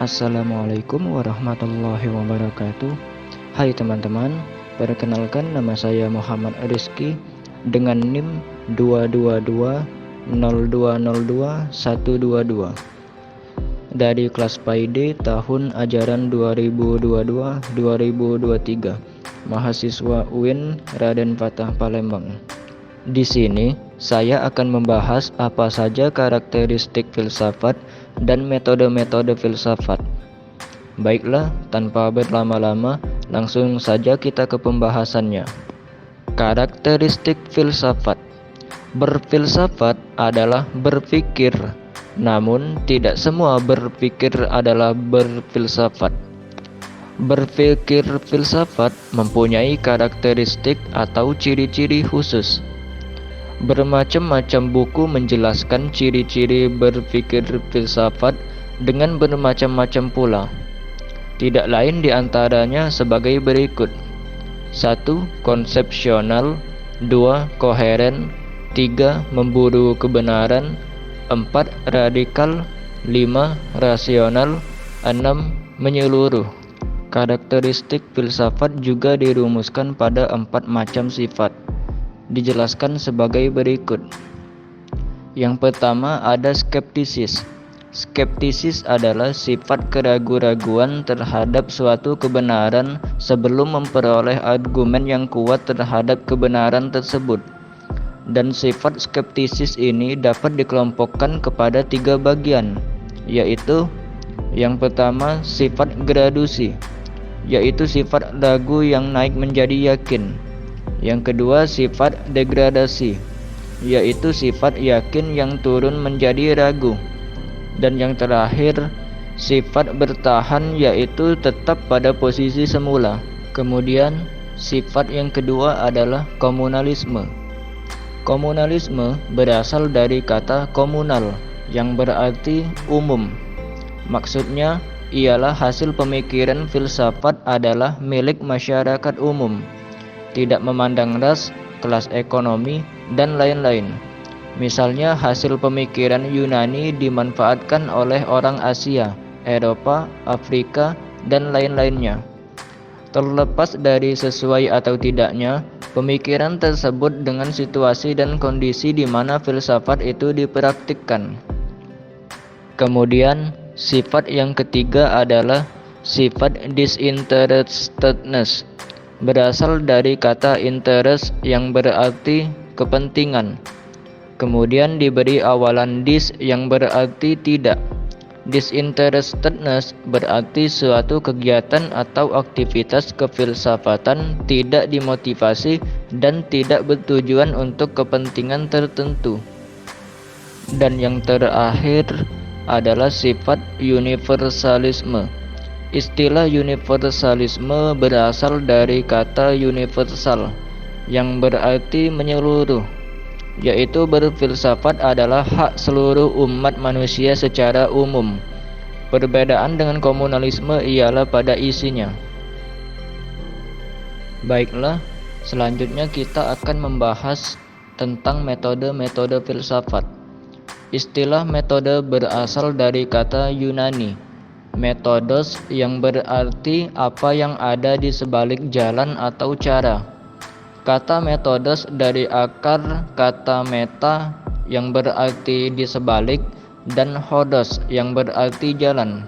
Assalamualaikum warahmatullahi wabarakatuh. Hai teman-teman, perkenalkan nama saya Muhammad Rizky dengan NIM 22202022122 dari kelas PAID tahun ajaran 2022-2023, mahasiswa UIN Raden Fatah Palembang. Di sini saya akan membahas apa saja karakteristik filsafat dan metode-metode filsafat. Baiklah, tanpa berlama-lama, langsung saja kita ke pembahasannya. Karakteristik filsafat. Berfilsafat adalah berpikir, namun tidak semua berpikir adalah berfilsafat. Berpikir filsafat mempunyai karakteristik atau ciri-ciri khusus. Bermacam-macam buku menjelaskan ciri-ciri berpikir filsafat dengan bermacam-macam pula. Tidak lain diantaranya sebagai berikut: 1. Konsepsional, 2. Koheren, 3. Memburu kebenaran, 4. Radikal, 5. Rasional, 6. Menyeluruh. Karakteristik filsafat juga dirumuskan pada 4 macam sifat. Dijelaskan sebagai berikut. Yang pertama ada skeptisis. Skeptisis adalah sifat keraguan-raguan terhadap suatu kebenaran sebelum memperoleh argumen yang kuat terhadap kebenaran tersebut. Dan sifat skeptisis ini dapat dikelompokkan kepada 3 bagian, yaitu yang pertama sifat graduasi, yaitu sifat ragu yang naik menjadi yakin. Yang kedua sifat degradasi, yaitu sifat yakin yang turun menjadi ragu. Dan yang terakhir sifat bertahan, yaitu tetap pada posisi semula. Kemudian sifat yang kedua adalah komunalisme. Komunalisme berasal dari kata komunal yang berarti umum. Maksudnya ialah hasil pemikiran filsafat adalah milik masyarakat umum, tidak memandang ras, kelas ekonomi, dan lain-lain. Misalnya hasil pemikiran Yunani dimanfaatkan oleh orang Asia, Eropa, Afrika, dan lain-lainnya. Terlepas dari sesuai atau tidaknya, pemikiran tersebut dengan situasi dan kondisi di mana filsafat itu dipraktikkan. Kemudian, sifat yang ketiga adalah sifat disinterestedness. Berasal dari kata interest yang berarti kepentingan. Kemudian diberi awalan dis yang berarti tidak. Disinterestedness berarti suatu kegiatan atau aktivitas kefilsafatan tidak dimotivasi dan tidak bertujuan untuk kepentingan tertentu. Dan yang terakhir adalah sifat universalisme. Istilah universalisme berasal dari kata universal yang berarti menyeluruh, yaitu berfilsafat adalah hak seluruh umat manusia secara umum. Perbedaan dengan komunalisme ialah pada isinya. Baiklah, selanjutnya kita akan membahas tentang metode-metode filsafat. Istilah metode berasal dari kata Yunani methodos yang berarti apa yang ada di sebalik jalan atau cara. Kata methodos dari akar kata meta yang berarti di sebalik dan hodos yang berarti jalan.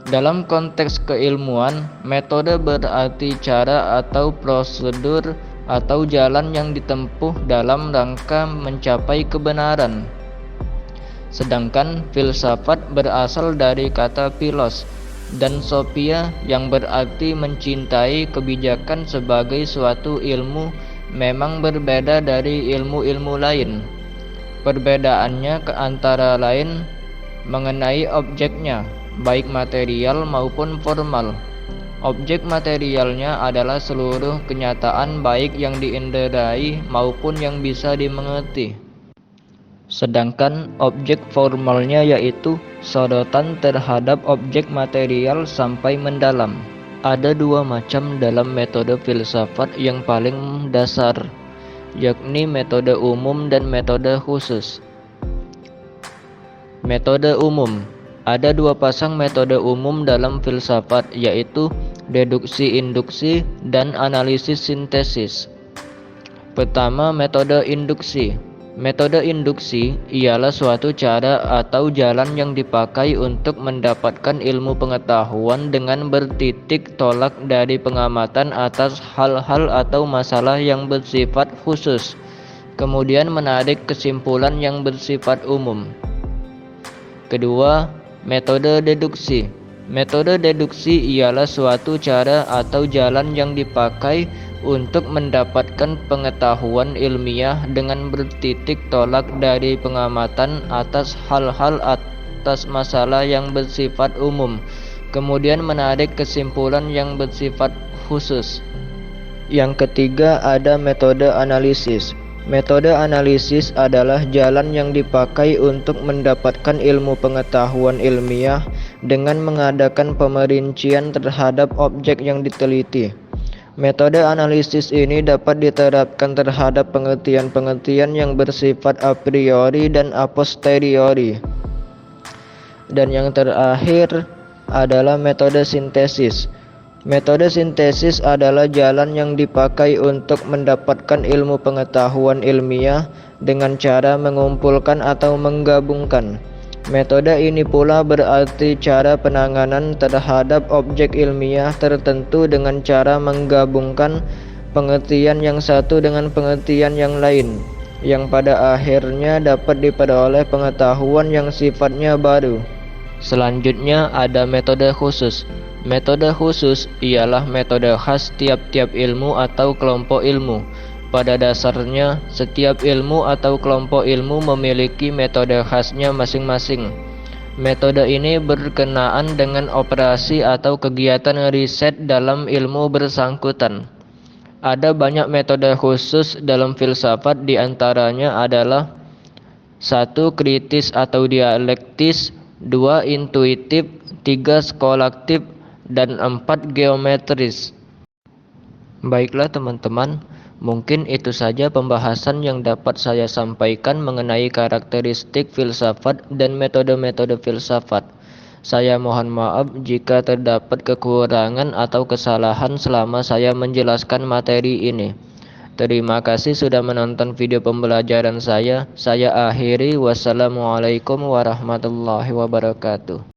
Dalam konteks keilmuan, metode berarti cara atau prosedur atau jalan yang ditempuh dalam rangka mencapai kebenaran. Sedangkan filsafat berasal dari kata philos dan sophia yang berarti mencintai kebijakan sebagai suatu ilmu memang berbeda dari ilmu-ilmu lain. Perbedaannya antara lain mengenai objeknya, baik material maupun formal. Objek materialnya adalah seluruh kenyataan baik yang diinderai maupun yang bisa dimengerti. Sedangkan objek formalnya yaitu sorotan terhadap objek material sampai mendalam. Ada 2 macam dalam metode filsafat yang paling dasar, yakni metode umum dan metode khusus. Metode umum Ada dua pasang metode umum dalam filsafat, yaitu deduksi-induksi dan analisis sintesis. Pertama, metode induksi. Metode induksi ialah suatu cara atau jalan yang dipakai untuk mendapatkan ilmu pengetahuan dengan bertitik tolak dari pengamatan atas hal-hal atau masalah yang bersifat khusus, kemudian menarik kesimpulan yang bersifat umum. Kedua, metode deduksi. Metode deduksi ialah suatu cara atau jalan yang dipakai untuk mendapatkan pengetahuan ilmiah dengan bertitik tolak dari pengamatan atas hal-hal atas masalah yang bersifat umum, kemudian menarik kesimpulan yang bersifat khusus. Yang ketiga, ada metode analisis. Metode analisis adalah jalan yang dipakai untuk mendapatkan ilmu pengetahuan ilmiah dengan mengadakan pemerincian terhadap objek yang diteliti. Metode analisis ini dapat diterapkan terhadap pengertian-pengertian yang bersifat a priori dan a posteriori. Dan yang terakhir adalah metode sintesis. Metode sintesis adalah jalan yang dipakai untuk mendapatkan ilmu pengetahuan ilmiah dengan cara mengumpulkan atau menggabungkan. Metode ini pula berarti cara penanganan terhadap objek ilmiah tertentu dengan cara menggabungkan pengertian yang satu dengan pengertian yang lain, yang pada akhirnya dapat diperoleh pengetahuan yang sifatnya baru. Selanjutnya ada metode khusus. Metode khusus ialah metode khas tiap-tiap ilmu atau kelompok ilmu. Pada dasarnya, setiap ilmu atau kelompok ilmu memiliki metode khasnya masing-masing. Metode ini berkenaan dengan operasi atau kegiatan riset dalam ilmu bersangkutan. Ada banyak metode khusus dalam filsafat, di antaranya adalah 1. Kritis atau dialektis, 2. Intuitif, 3. Skolaktif, dan 4. Geometris. Baiklah teman-teman, mungkin itu saja pembahasan yang dapat saya sampaikan mengenai karakteristik filsafat dan metode-metode filsafat. Saya mohon maaf jika terdapat kekurangan atau kesalahan selama saya menjelaskan materi ini. Terima kasih sudah menonton video pembelajaran saya. Saya akhiri. Wassalamualaikum warahmatullahi wabarakatuh.